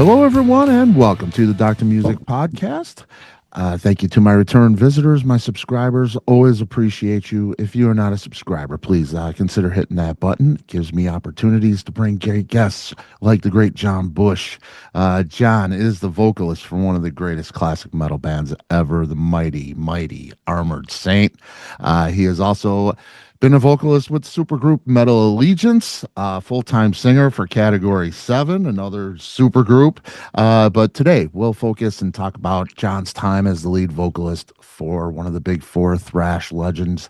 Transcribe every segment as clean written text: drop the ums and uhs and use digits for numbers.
Hello, everyone, and welcome to the Dr. Music Podcast. Thank you to my return visitors, my subscribers. Always appreciate you. If you are not a subscriber, please consider hitting that button. It gives me opportunities to bring great guests like the great John Bush. John is the vocalist for one of the greatest classic metal bands ever, the mighty Armored Saint. He is also been a vocalist with supergroup Metal Allegiance, full-time singer for Category 7, another supergroup. But today we'll focus and talk about John's time as the lead vocalist for one of the big four thrash legends,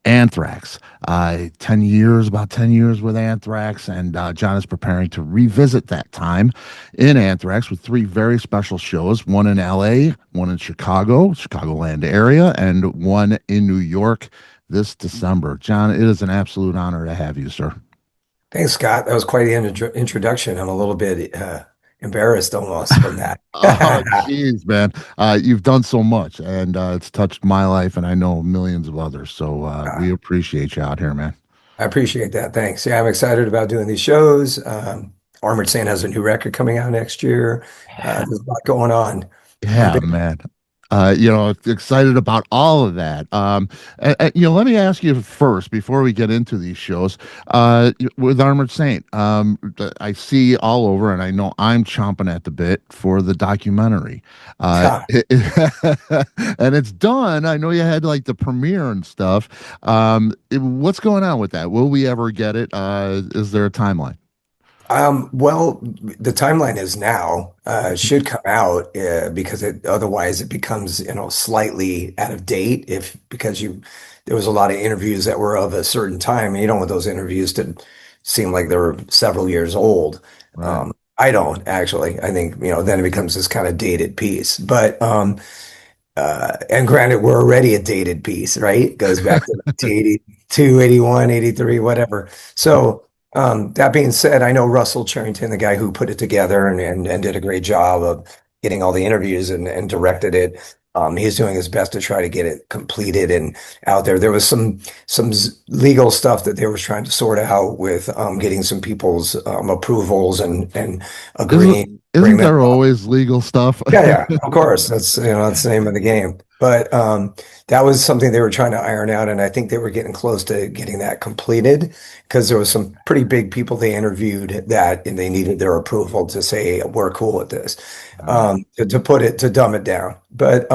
Anthrax. About 10 years with Anthrax, and John is preparing to revisit that time in Anthrax with three very special shows, one in LA, one in Chicagoland area, and one in New York this December. John, it is an absolute honor to have you, sir. Thanks, Scott. That was quite the introduction. I'm a little bit embarrassed almost from that. Oh, geez, man. You've done so much, and it's touched my life, and I know millions of others. So we appreciate you out here, man. I appreciate that. Thanks. Yeah, I'm excited about doing these shows. Armored Saint has a new record coming out next year. There's a lot going on. Yeah, man. Excited about all of that. Let me ask you first before we get into these shows. With Armored Saint, I see all over, and I know I'm chomping at the bit for the documentary. And it's done. I know you had like the premiere and stuff. What's going on with that? Will we ever get it? Is there a timeline? Well, the timeline is now, should come out, because otherwise it becomes, slightly out of date because there was a lot of interviews that were of a certain time, and you don't want those interviews to seem like they were several years old. Right. I don't actually. I think, then it becomes this kind of dated piece. But, and granted, we're already a dated piece, right? It goes back to 1982, 81, 83, whatever. So, that being said, I know Russell Charrington, the guy who put it together and did a great job of getting all the interviews and directed it. He's doing his best to try to get it completed and out there. There was some legal stuff that they were trying to sort out with getting some people's approvals and agreeing. Isn't there always legal stuff? Yeah, of course. That's that's the name of the game. But that was something they were trying to iron out, and I think they were getting close to getting that completed because there was some pretty big people they interviewed and they needed their approval to say we're cool with this, to dumb it down. But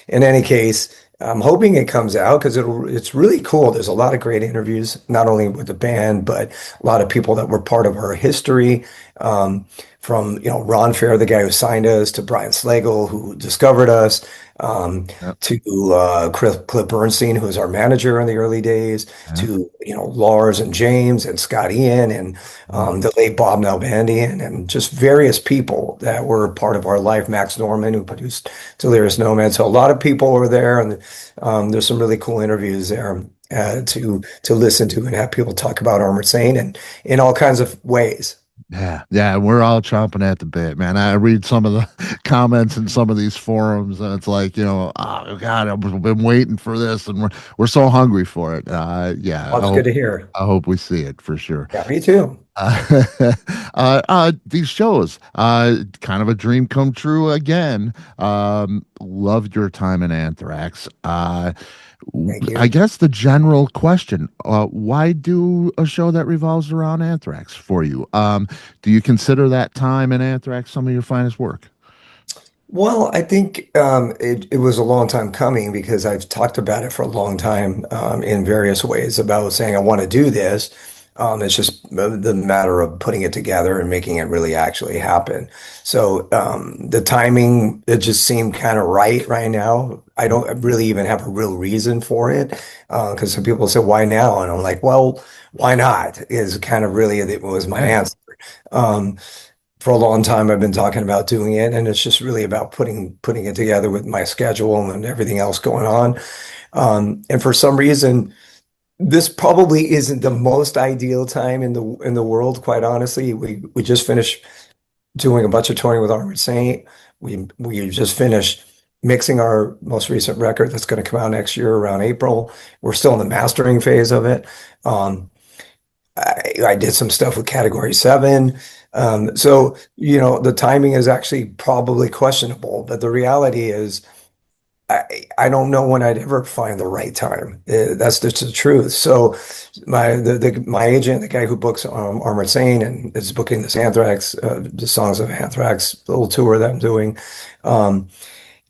in any case, I'm hoping it comes out because it's really cool. There's a lot of great interviews, not only with the band, but a lot of people that were part of our history. From Ron Fair, the guy who signed us, to Brian Slagle, who discovered us, to Cliff Bernstein, who was our manager in the early days, to Lars and James and Scott Ian and the late Bob Nalbandian, and just various people that were part of our life. Max Norman, who produced Delirious Nomad. So a lot of people were there, and there's some really cool interviews there to listen to and have people talk about Armored Saint and in all kinds of ways. Yeah, we're all chomping at the bit, man. I read some of the comments in some of these forums, and it's like, oh God, I've been waiting for this, and we're so hungry for it. That's good to hear. I hope we see it for sure. Yeah, me too. These shows, kind of a dream come true again. Loved your time in Anthrax. I guess the general question, why do a show that revolves around Anthrax for you? Do you consider that time in Anthrax some of your finest work? Well, I think it was a long time coming because I've talked about it for a long time in various ways about saying I want to do this. It's just the matter of putting it together and making it really actually happen. So the timing, it just seemed kind of right now. I don't really even have a real reason for it because some people say, why now? And I'm like, well, why not is kind of really, it was my answer. For a long time, I've been talking about doing it, and it's just really about putting it together with my schedule and everything else going on. And for some reason, this probably isn't the most ideal time in the world, quite honestly. We just finished doing a bunch of touring with Armored Saint. We just finished mixing our most recent record that's going to come out next year around April. We're still in the mastering phase of it. I did some stuff with Category 7. So, the timing is actually probably questionable, but the reality is I don't know when I'd ever find the right time. That's just the truth. So my agent, the guy who books Armored Saint and is booking this Anthrax, the Songs of Anthrax little tour that I'm doing. Um,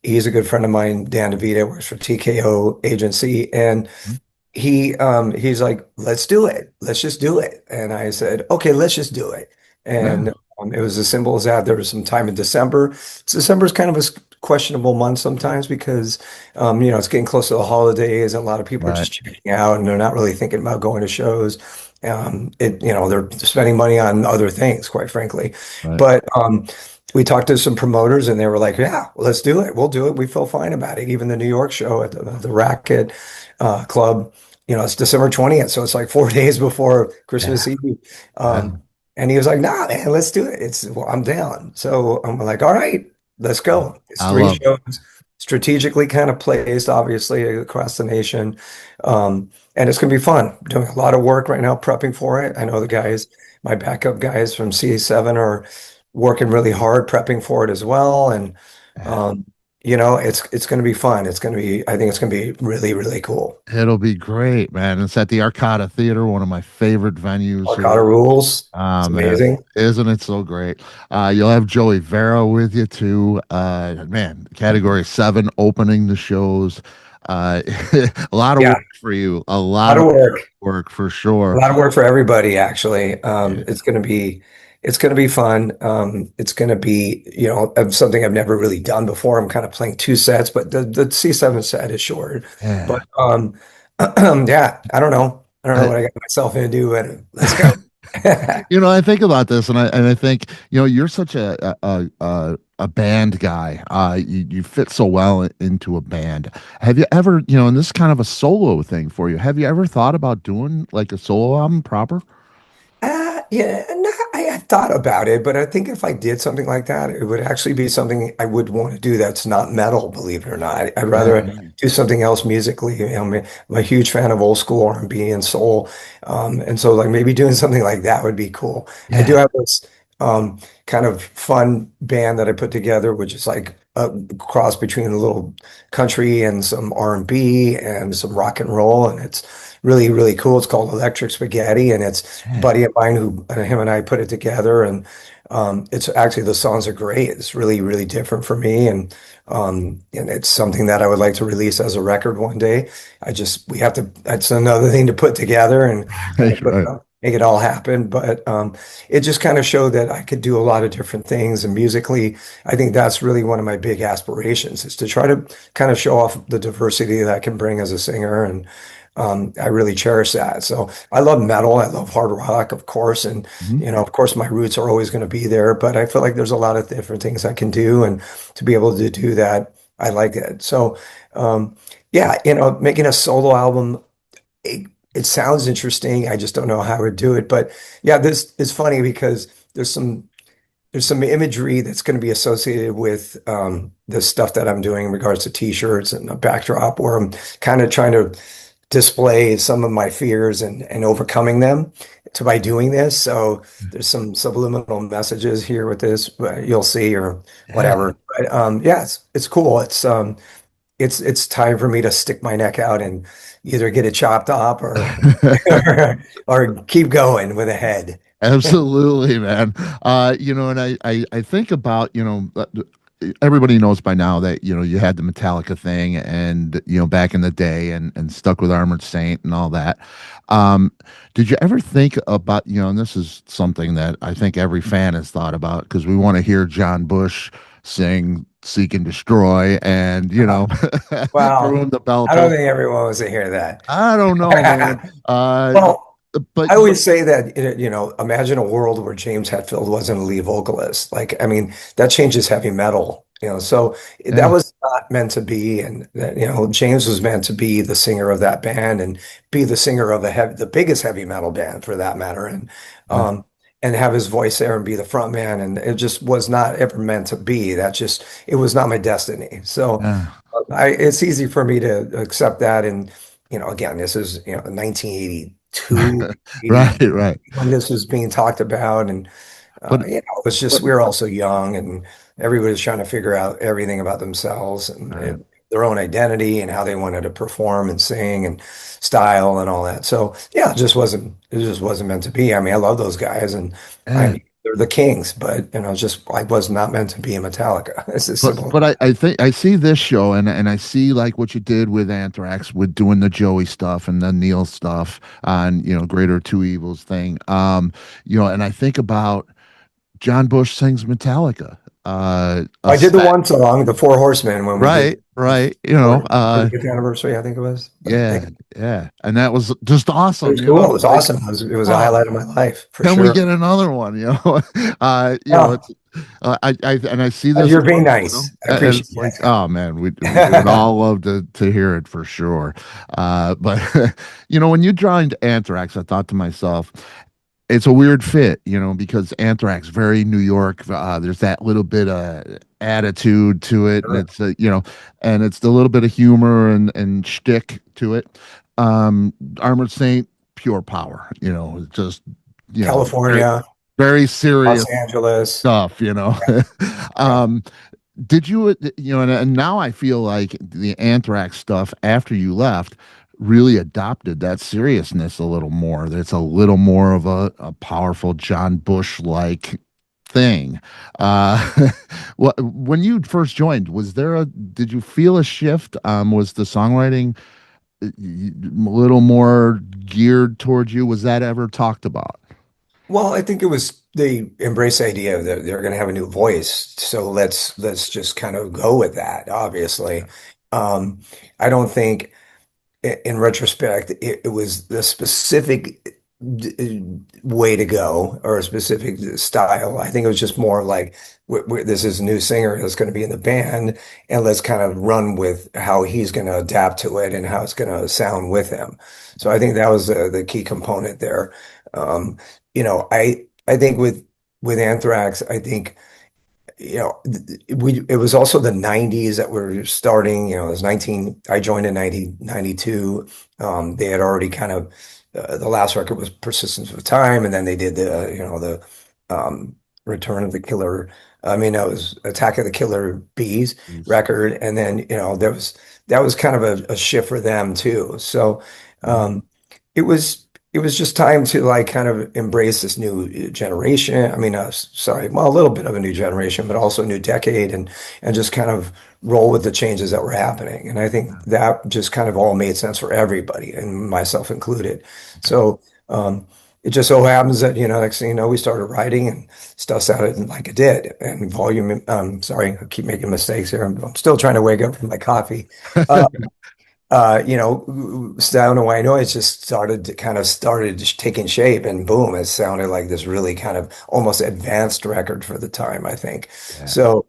he's a good friend of mine, Dan DeVita, works for TKO agency, and he's like, let's do it. Let's just do it. And I said, okay, let's just do it. Yeah, And it was as simple as that. There was some time in December. December is kind of a questionable month sometimes because, it's getting close to the holidays and a lot of people are right, just checking out and they're not really thinking about going to shows. They're spending money on other things, quite frankly. right. But we talked to some promoters and they were like, yeah, well, let's do it. We'll do it. We feel fine about it. Even the New York show at the Racket Club, it's December 20th. So it's like 4 days before Christmas Yeah, Eve. yeah, And he was like, nah, man, let's do it. Well, I'm down. So I'm like, all right, let's yeah. go. It's I three love it. shows, strategically kind of placed, obviously, across the nation. And it's going to be fun. Doing a lot of work right now, prepping for it. I know the guys, my backup guys from CA7 are working really hard, prepping for it as well. And, Yeah. um, it's going to be fun. I think it's going to be really, really cool. It'll be great, man. It's at the Arcada Theater, one of my favorite venues Arcata here. rules. It's Man, amazing. isn't it so great? You'll have Joey Vera with you too. Man, Category 7 opening the shows. Uh, a lot of Yeah, work for you. A a lot lot of of work. work for A sure. lot of work for everybody, actually. Yeah. It's gonna be fun. It's gonna be, something I've never really done before. I'm kind of playing two sets, but the C7 set is short. Yeah. But yeah, I don't know. I don't know I, what I got myself into, and let's go. I think about this, and I think, you're such a band guy. You fit so well into a band. Have you ever, and this is kind of a solo thing for you. Have you ever thought about doing like a solo album proper? Yeah, no, I thought about it, but I think if I did something like that, it would actually be something I would want to do that's not metal, believe it or not. I'd Yeah, rather do something else musically. I'm a huge fan of old school R&B and soul. And so like maybe doing something like that would be cool. I do yeah, have this kind of fun band that I put together, which is like a cross between a little country and some R&B and some rock and roll, and it's really, really cool. It's called Electric Spaghetti, and it's a yeah. buddy of mine who him and I put it together, and it's actually the songs are great. It's really, really different for me, and it's something that I would like to release as a record one day. We have to. That's another thing to put together and kind of Right, right. make it all happen. But it just kind of showed that I could do a lot of different things, and musically, I think that's really one of my big aspirations is to try to kind of show off the diversity that I can bring as a singer, and I really cherish that. So I love metal. I love hard rock, of course. And, Mhm. of course, my roots are always going to be there. But I feel like there's a lot of different things I can do. And to be able to do that, I like it. So, yeah, making a solo album, it sounds interesting. I just don't know how I would do it. But yeah, this is funny because there's some imagery that's going to be associated with the stuff that I'm doing in regards to t-shirts and a backdrop where I'm kind of trying to display some of my fears and overcoming them by doing this. So there's some subliminal messages here with this, you'll see or Yeah. whatever. But yeah, it's cool. It's time for me to stick my neck out and either get it chopped off or or keep going with a head. Absolutely, man. And I think about, everybody knows by now that, you had the Metallica thing and, back in the day and stuck with Armored Saint and all that. Um, did you ever think about, and this is something that I think every fan has thought about because we want to hear John Bush sing Seek and Destroy and, throw Well, him the bell I don't toll. think everyone wants to hear I don't know, man. that. Uh, Well, but I always say that, imagine a world where James Hetfield wasn't a lead vocalist. Like, I mean, that changes heavy metal, so that yeah, was not meant to be. And, James was meant to be the singer of that band and be the singer of the biggest heavy metal band for that matter. yeah, And have his voice there and be the front man. And it just was not ever meant to be. It was not my destiny. So yeah. it's easy for me to accept that. And, again, this is, 1982, 80 Right, right. when this was being talked about. And But You know, it was just but we were all so young, and everybody was trying to figure out everything about themselves uh, and their own identity and how they wanted to perform and sing and style and all that. So yeah, it just wasn't meant to be. I mean, I love those guys, and I eh, mean, they're the Kings, but you know, just I was not meant to be in Metallica. It's as simple. but I think I see this show and I see like what you did with Anthrax with doing the Joey stuff and the Neil stuff on Greater Two Evils thing. And I think about John Bush sings Metallica. A I did the set, one song, the Four Horsemen, when we did right, right. for 30th anniversary, I think it was. But Yeah, yeah, and that was just it awesome. was cool. It was Like, awesome. It was a oh, highlight of my life for can we sure. get another one? Yeah, It's I see this a you're being lot, nice. I and appreciate it's like, that. oh man, we would all love to hear it for sure. But when you joined Anthrax, I thought to myself, it's a weird fit, because Anthrax very New York. There's that little bit of attitude to it, and Sure. and it's the little bit of humor and shtick to it. Armored Saint, pure power, just very, California, very Los serious Angeles. stuff. Yeah, yeah. um, did you, and now I feel like the Anthrax stuff after you left really adopted that seriousness a little more. It's a little more of a powerful John Bush like thing. When you first joined, did you feel a shift? Was the songwriting a little more geared towards you? Was that ever talked about? Well, I think it was they embrace the idea that they're going to have a new voice. So let's just kind of go with that, obviously. Um, I don't think in retrospect, it was the specific way to go or a specific style. I think it was just more like this is a new singer that's going to be in the band, and let's kind of run with how he's going to adapt to it and how it's going to sound with him. So I think that was the key component there. Um, I think with Anthrax, I think it was also the 90s that were starting, it was 19 I joined in 1992. They had already kind of the last record was Persistence of Time, and then they did the Return of the Killer. I mean, it was Attack of the Killer Bees Yes. record, and then that was kind of a shift for them too. So Mhm. um, it was just time to like kind of embrace this new generation. I mean, sorry, well, a little bit of a new generation, but also a new decade, and just kind of roll with the changes that were happening. And I think that just kind of all made sense for everybody, and myself included. So it just so happens that next thing you know, we started writing and stuff sounded like it did. And volume, sorry, I keep making mistakes here. I'm still trying to wake up from my coffee. Uh, Sound and White Noise just started just taking shape, and boom, it sounded like this really kind of almost advanced record for the time, I think. Yeah. So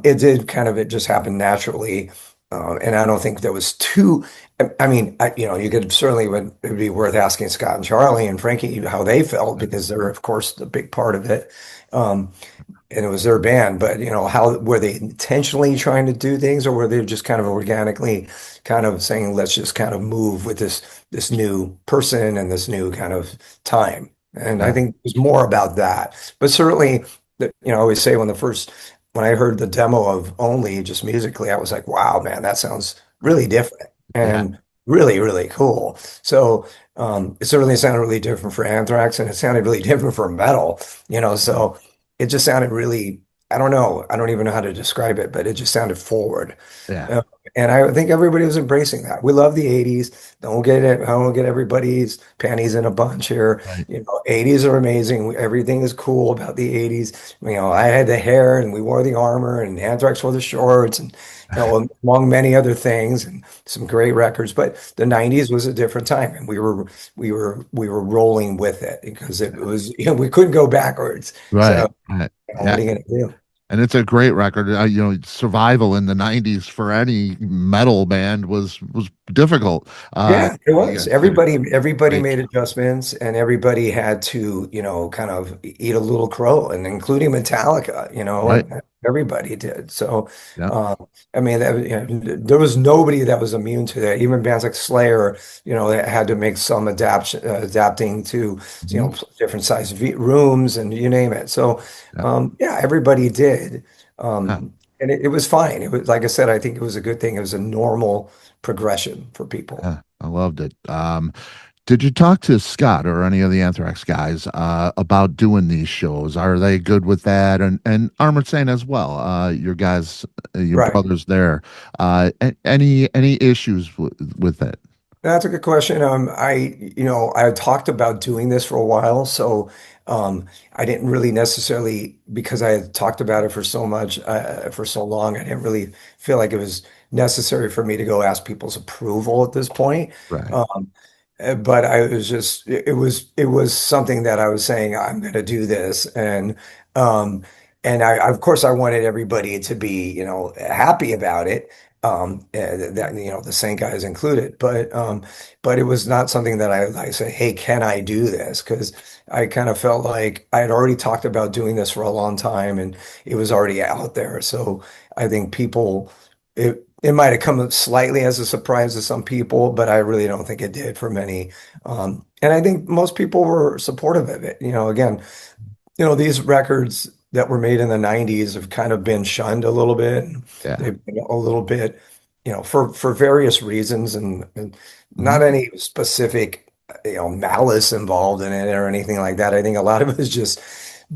it just happened naturally. And I don't think there was too, I mean, you could certainly it would be worth asking Scott and Charlie and Frankie how they felt because they're, of course, a big part of it. Um, and it was their band, but how were they intentionally trying to do things, or were they just kind of organically kind of saying, let's just kind of move with this new person and this new kind of time? And I Yeah. think it was more about that. But certainly, I always say when I heard the demo of Only just musically, I was like, wow, man, that sounds really different Yeah. and really, really cool. So it certainly sounded really different for Anthrax, and it sounded really different for metal, so it just sounded really, I don't know. I don't even know how to describe it, but it just sounded forward. Yeah. Uh, and I think everybody was embracing that. We love the 80s. Don't get it. I don't get everybody's panties in a bunch here. Right. 80s are amazing. Everything is cool about the 80s. I had the hair and we wore the armor and Anthrax wore the shorts and, among many other things and some great records. But the 90s was a different time, and we were rolling with it because it was, we couldn't go backwards. Right. So Right. what Yeah. are you gonna do? And it's a great record. Survival in the '90s for any metal band was difficult. Yeah, it You was. guys did a Everybody great made job. adjustments and everybody had to, kind of eat a little crow and including Metallica, Right. and everybody did. So, Yeah. I mean, there was nobody that was immune to that. Even bands like Slayer, that had to make some adapting to, Hmm. different size rooms and you name it. So, Yeah. yeah, everybody did. Yeah. And it was fine. It was, like I said, I think it was a good thing. It was a normal progression for people. Yeah. I loved it. Did you talk to Scott or any of the Anthrax guys about doing these shows? Are they good with that? And Armored Saint as well. Your guys, your Right. brothers there. Any issues with it? That's a good question. I had talked about doing this for a while, so I didn't really necessarily because I had talked about it for so much for so long. I didn't really feel like it was necessary for me to go ask people's approval at this point. Right. Um, but I was just it was something that I was saying I'm going to do this, um, and of course I wanted everybody to be happy about it. That the Saint guys included, but it was not something that I say, hey, can I do this? Because I kind of felt like I had already talked about doing this for a long time, and it was already out there. So I think it might have come slightly as a surprise to some people, but I really don't think it did for many. And I think most people were supportive of it. Again, these records that were made in the 90s have kind of been shunned a little bit. Yeah. They've been a little bit, for various reasons and Hmm. not any specific, malice involved in it or anything like that. I think a lot of it is just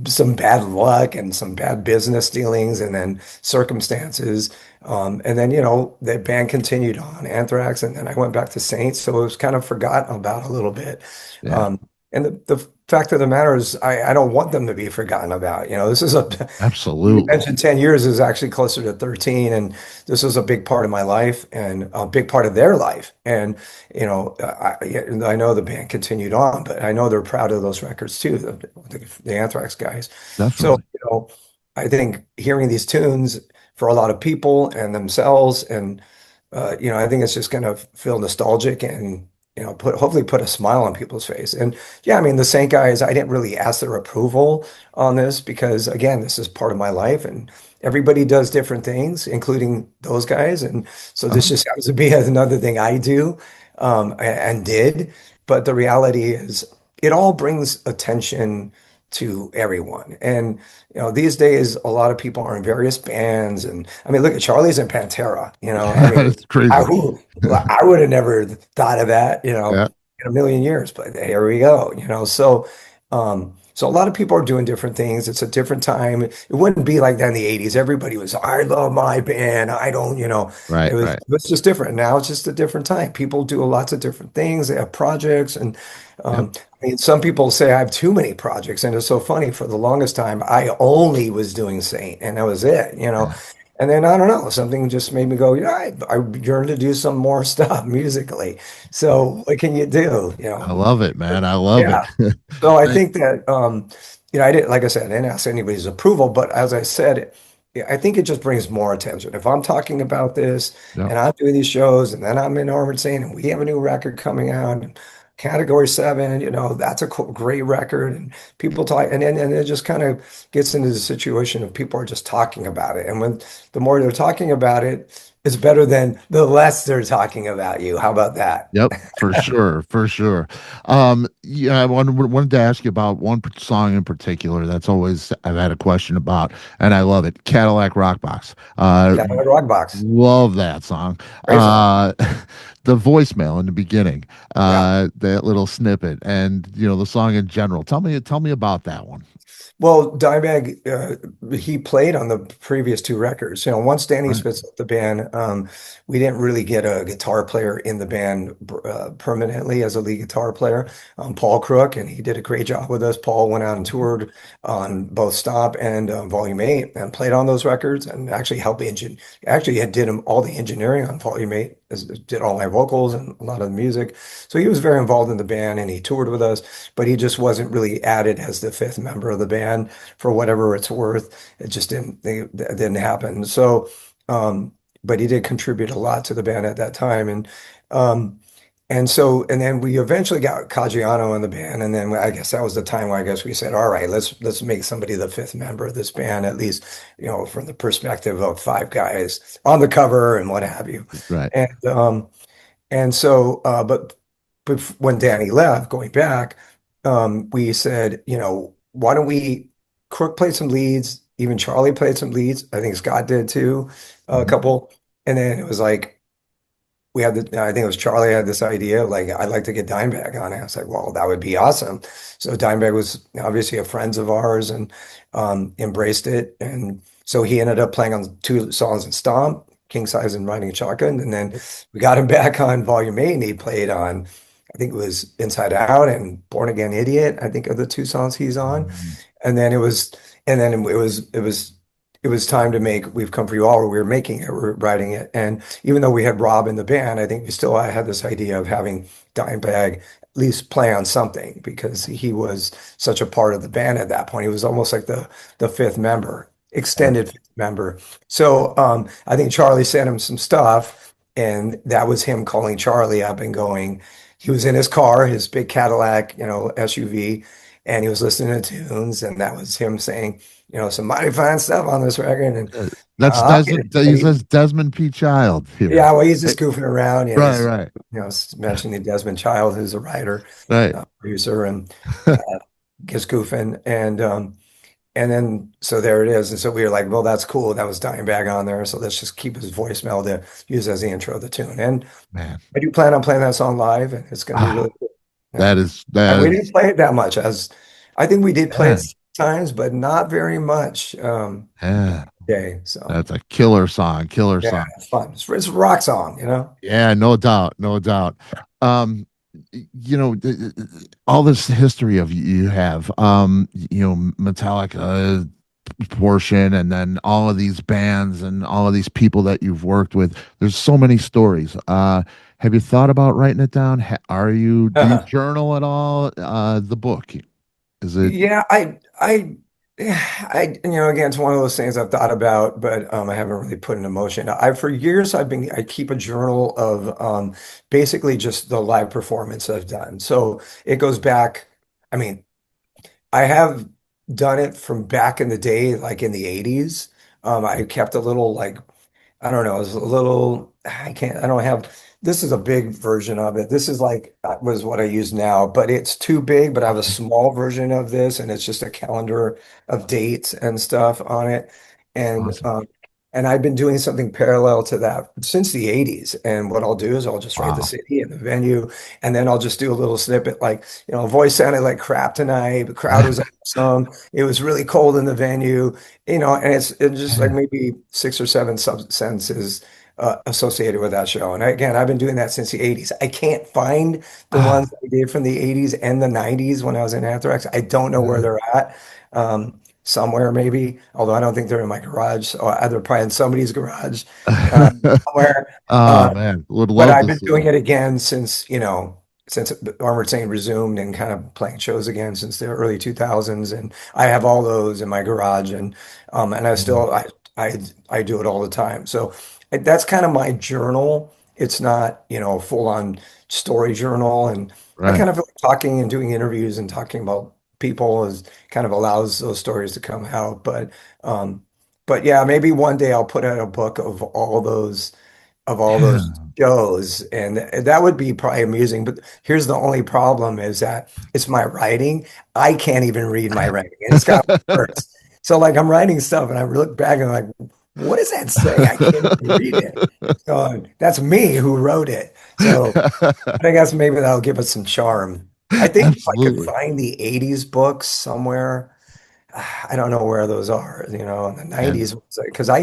some bad luck and some bad business dealings and then circumstances. And then, the band continued on Anthrax and then I went back to Saints. So it was kind of forgotten about a little bit. Yeah. And the fact of the matter is, I don't want them to be forgotten about. This is you Absolutely. mentioned 10 years is actually closer to 13. And this was a big part of my life and a big part of their life. And, I know the band continued on, but I know they're proud of those records too, the Anthrax guys. So, Definitely. I think hearing these tunes for a lot of people and themselves and I think it's just going to feel nostalgic and hopefully put a smile on people's face. And yeah, I mean the Saint guys, I didn't really ask their approval on this because again, this is part of my life and everybody does different things, including those guys. And so this Uh-huh. just happens to be another thing I do and did. But the reality is, it all brings attention to everyone. And these days, a lot of people are in various bands, and I mean, look at Charlie's in Pantera. I mean, It's I, crazy. who, I would have never thought of that, Yeah. in a million years, but here we go. So a lot of people are doing different things. It's a different time. It wouldn't be like that in the 80s. Everybody was, I love my band. I don't, Right. it Right. was just different. Now it's just a different time. People do lots of different things. They have projects and Yep. I mean, some people say I have too many projects, and it's so funny. For the longest time, I only was doing Saint, and that was it. Yeah. And then I don't know, something just made me go, yeah, I yearn to do some more stuff musically. So what can you do? I love it, man. I love it. Yeah. So I I- think that I didn't, like I said, I didn't ask anybody's approval, but as I said, yeah, I think it just brings more attention. If I'm talking about this yep. and I'm doing these shows and then I'm in Armored Saint and we have a new record coming out and Category 7, that's a great record and people talk and it just kind of gets into the situation of people are just talking about it. And when the more they're talking about it, it's better than the less they're talking about you. How about that? Yep, for sure, for sure. Yeah, I wanted to ask you about one song in particular that's always I've had a question about, and I love it. Cadillac Rock Box. Cadillac Rock Box. Love that song. Great song. Uh, the voicemail in the beginning, Yeah. that little snippet, and the song in general. Tell me about that one. Well, Dimebag, he played on the previous two records. Once Danny Right. Spitz left the band, we didn't really get a guitar player in the band permanently as a lead guitar player. Paul Crook, and he did a great job with us. Paul went out and toured on both Stop and Volume 8 and played on those records and actually helped actually had did all the engineering on Volume 8, did all my vocals and a lot of the music. So he was very involved in the band and he toured with us, but he just wasn't really added as the fifth member of the band for whatever it's worth. It just that didn't happen. So, but he did contribute a lot to the band at that time. And Um, and then we eventually got Caggiano in the band, and then I guess that was the time where I guess we said, all right, let's make somebody the fifth member of this band, at least, from the perspective of five guys on the cover and what have you. Right. And but when Danny left, going back, we said, why don't we Crook played some leads, even Charlie played some leads. I think Scott did too, a Mhm. couple. And then it was like I think it was Charlie had this idea, like, I'd like to get Dimebag on it. I was like, well, that would be awesome. So Dimebag was obviously a friend of ours and embraced it. And so he ended up playing on two songs in Stomp, King Size and Riding Shotgun. And then we got him back on Volume 8 and he played on, I think it was Inside Out and Born Again Idiot, I think are the two songs he's on. Mhm. And then it was time to make We've Come For You All. We were making it, we were writing it. And even though we had Rob in the band, I think I had this idea of having Dimebag at least play on something because he was such a part of the band at that point. He was almost like the fifth member, extended fifth member. So I think Charlie sent him some stuff, and that was him calling Charlie up and going, he was in his car, his big Cadillac, SUV, and he was listening to tunes, and that was him saying, some mighty fine stuff on this record. And That's I'll get Desmond. it. He says Desmond P. Child here. Yeah, well, he's just Right, goofing around. Yeah, right, he's right. mentioning Desmond Child, who's a writer, Right. producer, and just goofing. And then so there it is. And so we were like, well, that's cool. That was Dimebag on there. So let's just keep his voicemail to use as the intro of the tune. And Man. I do plan on playing that song live, and it's going to be Ah, really cool. Yeah. that is And that we is didn't play it that much, as I think we did play yeah. it times, but not very much. Yeah. Okay, so That's a killer song. Killer yeah, song. it's fun. It's a rock song. Yeah, no doubt, no doubt. All this history of you have, Metallica portion, and then all of these bands and all of these people that you've worked with. There's so many stories. Have you thought about writing it down? Do you journal at all? The book, is it? Yeah, again, it's one of those things I've thought about, but I haven't really put into motion. For years, I keep a journal of basically just the live performance I've done. So it goes back. I mean, I have done it from back in the day, like in the 80s. I kept a little, like, I don't know, it's a little, I don't have, this is a big version of it. This is like, that was what I use now, but it's too big, but I have a small version of this, and it's just a calendar of dates and stuff on it. And, Awesome. um, and I've been doing something parallel to that since the 80s. And what I'll do is I'll just write the Wow. city and the venue, and then I'll just do a little snippet like, voice sounded like crap tonight. The crowd was awesome. It was really cold in the venue, and it's just like maybe six or seven sub sentences associated with that show. And again, I've been doing that since the 80s. I can't find the Ah, ones I did from the 80s and the 90s when I was in Anthrax. I don't know where they're at. Somewhere maybe, although I don't think they're in my garage. So they're probably in somebody's garage somewhere. oh Uh, man, would but love I've to been see doing them. it again since Armored Saint resumed and kind of playing shows again since the early 2000s. And I have all those in my garage, and I Mhm. still, I do it all the time. So that's kind of my journal. It's not, a full on story journal. And I Right. kind of feel like talking and doing interviews and talking about people is kind of allows those stories to come out. But yeah, maybe one day I'll put out a book of all those Yeah. shows, and that would be probably amusing. But here's the only problem is that it's my writing. I can't even read my writing, and it's got words. So like I'm writing stuff, and I look back and I'm like, what does that say? I can't even read it. So that's me who wrote it. So I guess maybe that'll give us some charm. I think if I could Absolutely. find the 80s books somewhere, I don't know where those are, in the And 90s, because I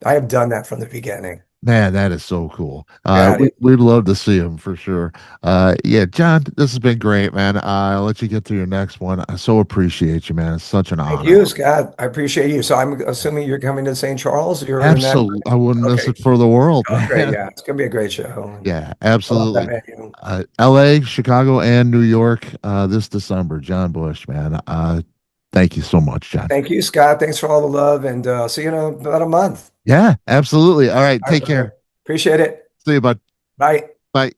have done that from the beginning. man, that is so cool. Yeah, it is. We'd love to see him for sure. Yeah, John, this has been great, man. I'll let you get to your next one. I so appreciate you, man. It's such an Thank honor. you, Scott. I appreciate you. So I'm assuming you're coming to St. Charles. You're in that. Absolutely. I wouldn't miss Okay. it for the world, Oh, great. man. Yeah, it's gonna be a great show. Yeah, I love that absolutely. venue. LA, Chicago, and New York this December. John Bush, man. Thank you so much, John. Thank you, Scott. Thanks for all the love, and see you in about a month. Yeah, absolutely. All right, All right, take care. brother. Appreciate it. See you, bud. Bye. Bye.